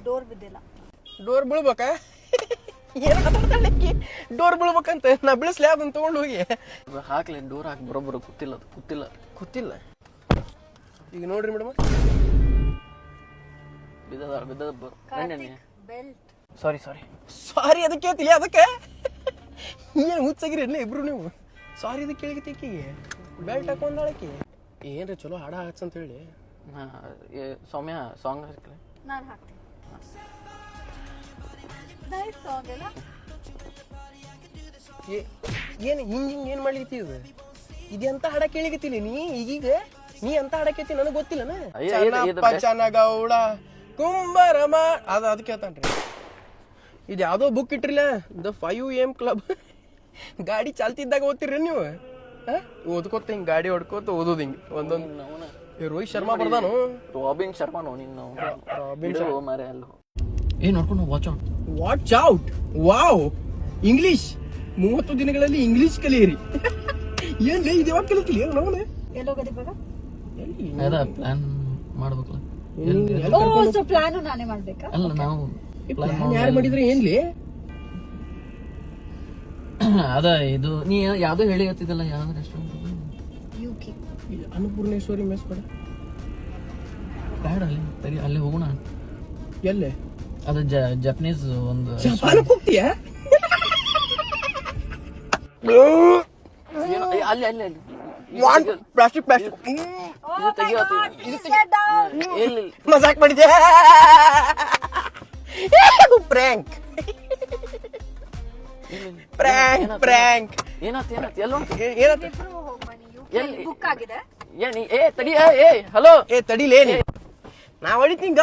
Door ಬಿದ್ದಿಲ್ಲ. Door ಬೀಳ್ಬೇಕ? ಏನು ಮಾತಾಡ್ತಾಳಕ್ಕಿ? Door ಬೀಳ್ಬೇಕಂತ ನಾ ಬೀಳಿಸ್ಲಿ ಅದನ್ನ ತಗೊಂಡು ಹೋಗಿ ಹಾಕ್ಲಿ. ಡೋರ್ ಹಾಕಿ ಬರೋಬ್ಬರ ಕೂತಿಲ್ಲ. ಈಗ ನೋಡ್ರಿ ಮೇಡಮ್, ಬಿದ್ದದ ಸಾರಿ ಅದಕ್ಕೆ ಹೇಳ್ತಿಲ್ಲ. ಅದಕ್ಕೆ ಏನು ಹುಚ್ಚಾಗಿರಿ ಎಲ್ಲ ಇಬ್ರು ನೀವು. ಸಾರಿ ಅದಕ್ಕೆ ಕೇಳಿಗತ್ತೀಕಿಗೆ ಬೆಲ್ಟ್ ಹಾಕೊಂಡಾಳಕಿ. ಏನ್ರಿ ಚಲೋ ಹಾಡ ಹಚ್ಚಂತ ಹೇಳಿ. ಸೌಮ್ಯ ಸಾಂಗ್ ಹಾಕ್ಲಿ. ನಾನು ಹಾಕ್ತೀನಿ. ನೈಸ್ ಸಾಂಗ್ ಅಲ್ಲ? ಏನು ಹಿಂಗೆ ಏನು ಮಾಡ್ಲಿತ್ತಿ ಇದು? ಇದೆಂತ ಹಾಡ ಕೇಳಿಗತ್ತೀನಿ ನೀ ಈಗೀಗ? ನೀ ಅಂತ ಹಾಡ ಕೇಳ್ತೀನಿ ನನಗೆ ಗೊತ್ತಿಲ್ಲನ? ಚನಗೌಡ ಕುಂಬರಮ ಅದಕ್ಕೆ ಹೇಳ್ತಾನ್ರಿ. ಇದು ಯಾವುದೋ ಬುಕ್ ಇಟ್ರಿಲ್ಲ, ದ 5am ಕ್ಲಬ್. ಗಾಡಿ ಚಾಲ್ತಿದ್ದಾಗ ಓದ್ತಿರ್ರಿ ನೀವು? ಓದ್ಕೋತ ಹಿಂಗೆ ಗಾಡಿ ಹೊಡ್ಕೋತ ಓದೋದು ಹಿಂಗೆ ಒಂದೊಂದು. ರೋಹಿತ್ ಶರ್ಮಾ ಬರ್ದಾನು. ರಾಬಿನ್ ಶರ್ಮಾನೋ ನೀನು? ರಾಬಿನ್ ಮಾರೇ ಅಲ್ಲ. ನೋಡ್ಕೊಂಡು ವಾಚ್ ಔಟ್. ವಾವ್, ಇಂಗ್ಲಿಷ್ 30 ದಿನಗಳಲ್ಲಿ ಇಂಗ್ಲಿಷ್ ಕಲಿಯಿರಿ. ಏನ್ ಇದು ಯಾವಾಗ ಕಲಿತಿಲಿ ನಾವು? ಎಲ್ಲೋಗದಿ ಇವಾಗ? ಪ್ಲಾನ್ ಮಾಡ್ಬೇಕಲ್ಲ. ಪ್ಲಾನ್ ನಾನೇ ಮಾಡ್ಬೇಕಾ? ಅಲ್ಲ, ನಾವು ಯಾರು ಮಾಡಿದ್ರೆ ಏನ್ಲಿ? ಅದ ಇದು ನೀ ಯಾವ್ದೋ ಹೇಳಿ ಹತ್ತಿದಲ್ಲ, ಯಾವ್ದು ರೆಸ್ಟೋರೆಂಟ್? ಅನ್ನಪೂರ್ಣೇಶ್ವರಿ ಮೆಸ್ ಬೇಡ ಅಲ್ಲಿ ಹೋಗೋಣ. ಎಲ್ಲೇ? ಅದು ಜಪನೀಸ್ ಒಂದು ಹೋಗ್ತೀಯಾ? ಅಲ್ಲಿ ಅಲ್ಲಿ ಅಲ್ಲಿ ಪ್ಲಾಸ್ಟಿಕ್ ಮಜಾಕ್ ಮಾಡಿದ್ಯಾ? ಪ್ರ್ಯಾಂಕ್ ಹಲೋ ತಡಿಲೇ ನಾ ಹೊಡಿತೀನಿ.